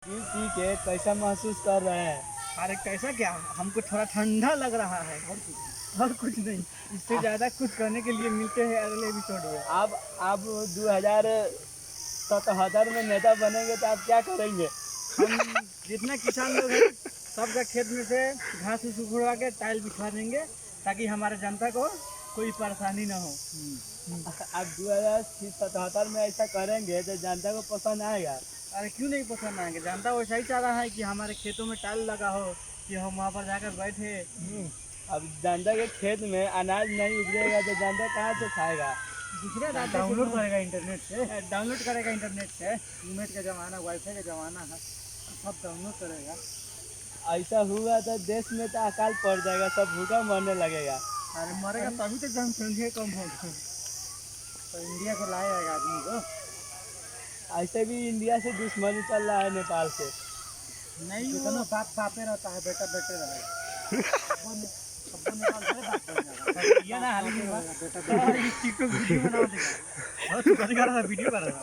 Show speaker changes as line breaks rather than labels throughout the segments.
P के कैसा महसूस कर रहे हैं?
अरे कैसा क्या, हमको थोड़ा ठंडा लग रहा है और कुछ नहीं। इससे ज़्यादा कुछ करने के लिए मिलते हैं अगले एपिसोड में।
आप 2077 में नेता बनेंगे तो आप क्या करेंगे?
हम जितने किसान लोग हैं सबका खेत में से घास उस उखड़वा के टाइल बिछवा देंगे ताकि हमारे जनता को कोई परेशानी ना हो।
आप 2077 में ऐसा करेंगे तो जनता को पसंद आएगा?
अरे क्यों नहीं पसंद आएंगे, जनता वैसा ही चाह रहा है कि हमारे खेतों में टाइल लगा हो, कि हम वहाँ पर जाकर बैठे।
अब जनता के खेत में अनाज नहीं उगेगा तो जनता कहाँ से खाएगा?
दूसरे डाउनलोड करेगा इंटरनेट से। इंटरनेट का ज़माना, वाईफाई का ज़माना है, सब डाउनलोड करेगा।
ऐसा हुआ तो देश में तो अकाल पड़ जाएगा, सब भूखा मरने लगेगा।
अरे मरेगा तभी तो जनसंख्या कम होगी, तो इंडिया को लाएगा आदमी को।
ऐसे भी इंडिया से दुश्मनी चल रहा है नेपाल से।
नहीं, वो बाप बापे रहता है, बेटा बेटे रहेगा। ये ना हाल ही में बेटा टिकटॉक वीडियो बना देगा। और तू कभी कर रहा है, वीडियो कर रहा है।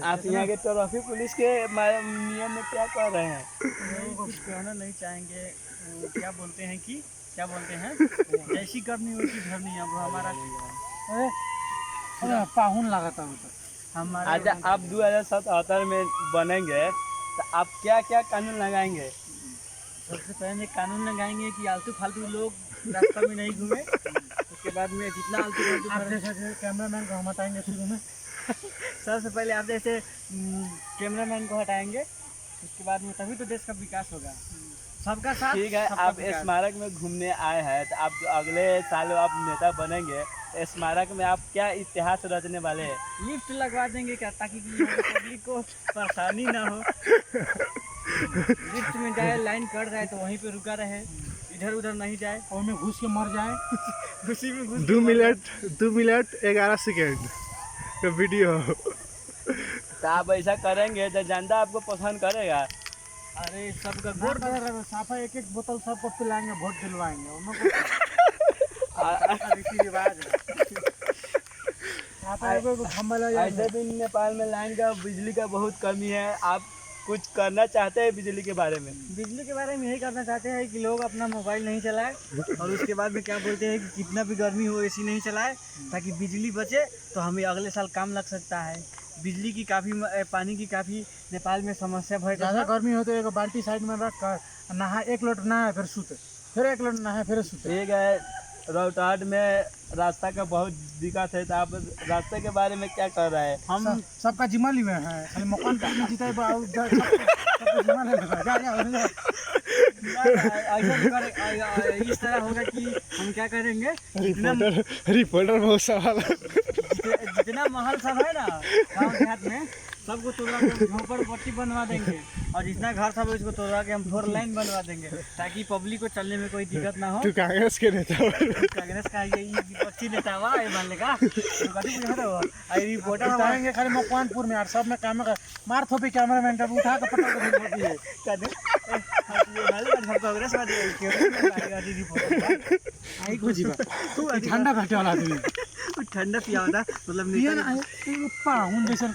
आप यहाँ के ट्रैफिक पुलिस के नियम में क्या कर रहे हैं?
कुछ कहना नहीं चाहेंगे। क्या बोलते हैं जैसी करनी वैसी धरनी। अब हमारा पाहुन लगाता हूँ तो हमारा।
अच्छा, आप 2077 में बनेंगे तो आप क्या क्या कानून लगाएंगे?
सबसे पहले कानून लगाएंगे कि आलतू फालतू लोग रास्ता में नहीं घूमे। उसके बाद में जितना आलतू फालतू कैमरामैन को हम हटाएंगे शुरू में। सबसे पहले आप जैसे कैमरामैन को हटाएंगे, उसके बाद में तभी तो देश का विकास होगा। सबका साथ।
ठीक है, आप स्मारक में घूमने आए हैं तो आप जो अगले साल आप नेता बनेंगे तो स्मारक में आप क्या इतिहास रचने वाले हैं?
लिफ्ट लगवा देंगे क्या, ताकि पब्लिक को परेशानी ना हो। लिफ्ट में जाए, लाइन कट रहा है तो वहीं पे रुका रहे, इधर उधर नहीं जाए, और में घुस के मर जाए। उसी में घुस
2 मिनट 11 सेकेंड का वीडियो।
तो आप ऐसा करेंगे तो जनता आपको पसंद करेगा?
अरे सबका वोट साफा एक बोतल सबको पिलाएंगे, वोट दिलवाएंगे। रीति रिवाज है।
ऐसे भी नेपाल में लाइन का, बिजली का बहुत कमी है। आप कुछ करना चाहते हैं बिजली के बारे में?
बिजली के बारे में यही करना चाहते हैं कि लोग अपना मोबाइल नहीं चलाए, और उसके बाद में क्या बोलते हैं कि कितना भी गर्मी हो एसी नहीं चलाए, ताकि बिजली बचे तो हमें अगले साल काम लग सकता है। बिजली की काफ़ी, पानी की काफ़ी नेपाल में समस्या है। ज़्यादा गर्मी हो तो एक बाल्टी साइड में रख कर नहा, 1 लोट नहाए फिर सूते, फिर 1 लोट नहाए फिर सूते।
ठीक है, रोहतास में रास्ता का बहुत दिक्कत है, तो आप रास्ते के बारे में क्या कर रहे हैं?
हम सबका जिम्मा लिए हैं, खाली मकान पर जीता है। इस तरह होगा कि हम क्या करेंगे,
रिपोर्टर बहुत सवाल।
जितना महल सब है ना गाँव देहात में, सबको तोड़वा के हम झोपड़पट्टी बनवा देंगे, और जितना घर सब है उसको तोड़वा के हम 4 लाइन बनवा देंगे, ताकि पब्लिक को चलने में कोई दिक्कत ना हो।
तू कांग्रेस के नेता हो?
कांग्रेस का ये विपक्षी नेता हुआ ये मान लेगा। रिपोर्टर आएंगे खाली मकवानपुर में, और सब में काम कर मार थोपी कैमरामैन का उठा के पटक कांग्रेस वाली ठंडा बैठे वाला आदमी, ठंडा पिया होता मतलब पाहुन जैसे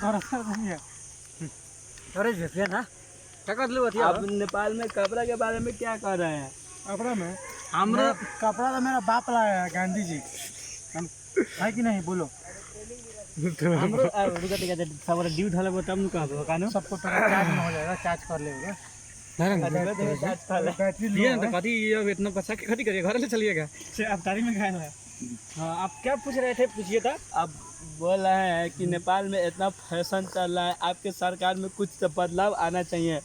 आप नेपाल में कपड़ा के बारे में क्या कर रहे हैं?
कपड़ा में हमरा कपड़ा तो मेरा बाप लाया है, गांधी जी है कि नहीं बोलो। सब ड्यू ढाले तब न कहबो कानो सबको चार्ज में हो जाएगा, चार्ज कर लेगा। बैटरी लिए ना, तो कथी ये इतना बचा के कथी करिए, घर ले चलिएगा। आप तारी में खाए हैं। हाँ, आप क्या पूछ रहे थे, पूछिए था।
आप बोल रहे हैं कि नेपाल में इतना फैशन चल रहा है, आपके सरकार में कुछ तो बदलाव आना चाहिए।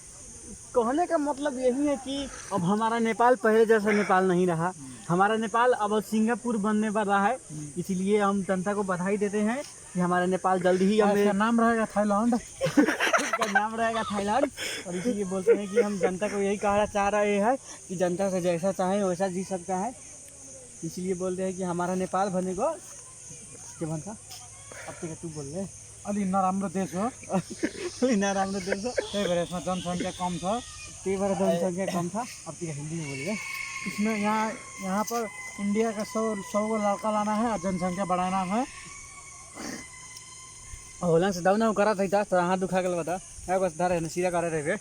कहने का मतलब यही है कि अब हमारा नेपाल पहले जैसा नेपाल नहीं रहा। हमारा नेपाल अब सिंगापुर बनने पर रहा है, इसलिए हम जनता को बधाई देते हैं कि हमारा नेपाल जल्दी ही हमें नाम रहेगा थाईलैंड। उसका नाम रहेगा थाईलैंड, और इसीलिए बोलते हैं कि हम जनता को यही कहना चाह रहे हैं कि जनता से जैसा चाहे वैसा जी सकता है। इसलिए बोलते हैं कि हमारा नेपाल बनेगा के बनता। अब तू बोल रहे अलि नराम्रो देश हो, अलि नराम्रो देश हो, त्यही भएर इसमें जनसंख्या कम था, त्यही भएर जनसंख्या कम था। अब तक हिंदी में बोलिए। इसमें यहाँ पर इंडिया का 100 को लड़का लाना है और जनसंख्या बढ़ाना है। होला से दाउना करा था तो हाथ दुखा गल बता है बस धरे न सीधा करे रहे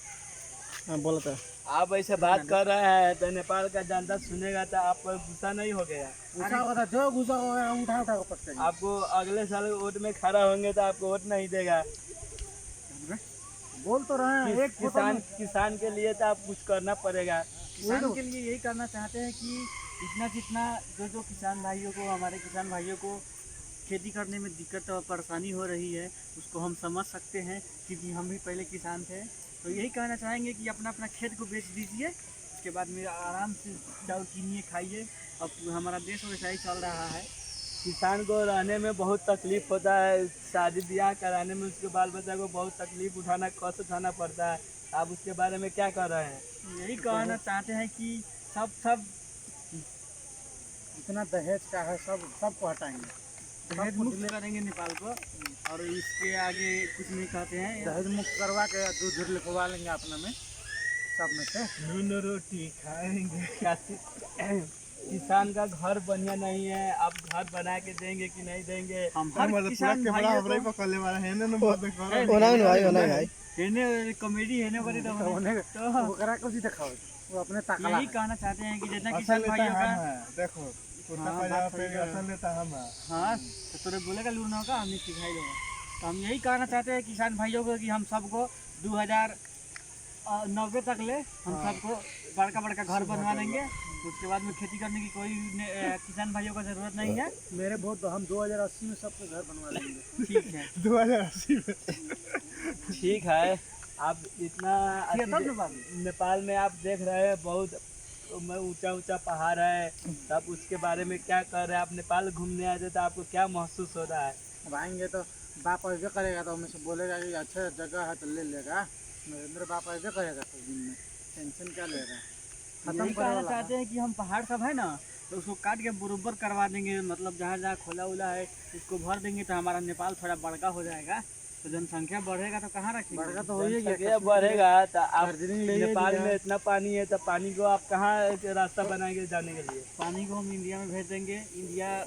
बोला था
आप ऐसे बात कर रहे हैं तो नेपाल का जनता सुनेगा तो आप पर गुस्सा नहीं हो गया?
गुस्सा होगा जो गुस्सा होगा हम उठा उठा कर पटके
आपको अगले साल वोट में खड़ा होंगे तो आपको वोट नहीं देगा।
बोल तो रहे हैं एक
किसान के लिए तो आप कुछ करना पड़ेगा।
किसान के लिए यही करना चाहते हैं कि इतना जितना जो किसान भाइयों को हमारे किसान भाइयों को खेती करने में दिक्कत और परेशानी हो रही है उसको हम समझ सकते हैं क्योंकि हम भी पहले किसान थे। तो यही कहना चाहेंगे कि अपना अपना खेत को बेच दीजिए, उसके बाद में आराम से चावल कीनिए खाइए। अब हमारा देश वैसा ही चल रहा है।
किसान को रहने में बहुत तकलीफ होता है, शादी ब्याह कराने में उसके बाल बच्चा को बहुत तकलीफ कष्ट उठाना पड़ता है। आप उसके बारे में क्या कर रहे हैं?
यही कहना चाहते हैं कि सब जितना दहेज का है सबको हटाएंगे, दहेज मुक्त करेंगे नेपाल को और इसके आगे कुछ नहीं कहते हैं। दहेज मुक्त करवा के दूध लिखवा लेंगे अपने में सब में से
नून रोटी खाएंगे। किसान का घर बढ़िया नहीं है, आप घर बना के देंगे कि नहीं देंगे?
हम हर किसान भाइयों को कॉमेडी है ना बड़ी तो ओकरा को सीधा खाओ वो अपने ताकला। यही कहना चाहते हैं कि जितना किसान भाइयों का
देखो
हाँ तो तोरे बोलेगा लूना का हमने सिखाई देगा। तो हम यही कहना चाहते हैं किसान भाइयों को कि हम सबको 2090 तक ले हम सबको बड़का बड़का घर बनवा देंगे। उसके बाद में खेती करने की कोई किसान भाइयों का जरूरत नहीं है। मेरे बहुत तो हम 2080 में सबको घर बनवा देंगे। ठीक है
2080 में
ठीक है। आप इतना नेपाल में आप देख रहे हैं बहुत ऊंचा ऊंचा पहाड़ है, तब उसके बारे में क्या कर रहे हैं? आप नेपाल घूमने आए थे तो आपको क्या महसूस हो रहा है?
अब आएंगे तो बाप ऐसे करेगा तो हमें से बोलेगा कि अच्छा जगह है तो ले लेगा। नरेंद्र बाप ऐसे करेगा तो दिन में टेंशन क्या लेगा। खत्म करना चाहते हैं कि हम पहाड़ सब है ना तो उसको काट के बराबर करवा देंगे, मतलब जहाँ जहाँ खोला उला है उसको भर देंगे तो हमारा नेपाल थोड़ा बड़का हो जाएगा। तो जनसंख्या बढ़ेगा तो कहाँ रखेंगे? बढ़ेगा तो
जनसंख्या बढ़ेगा तो आप नेपाल में इतना पानी है तो पानी को आप कहाँ रास्ता बनाएंगे जाने के लिए?
पानी को हम इंडिया में भेज देंगे, इंडिया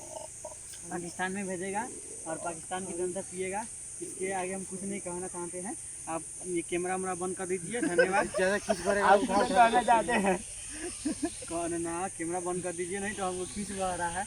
पाकिस्तान में भेजेगा और पाकिस्तान की जनता पिएगा। इसके आगे हम कुछ नहीं कहना चाहते हैं। आप ये कैमरा वैमरा बंद कर दीजिए, धन्यवाद। ज़्यादा खींच पड़ेगा
आप कुछ कहना चाहते हैं?
कौन ना कैमरा बंद कर दीजिए नहीं तो हमको खींच रहा है।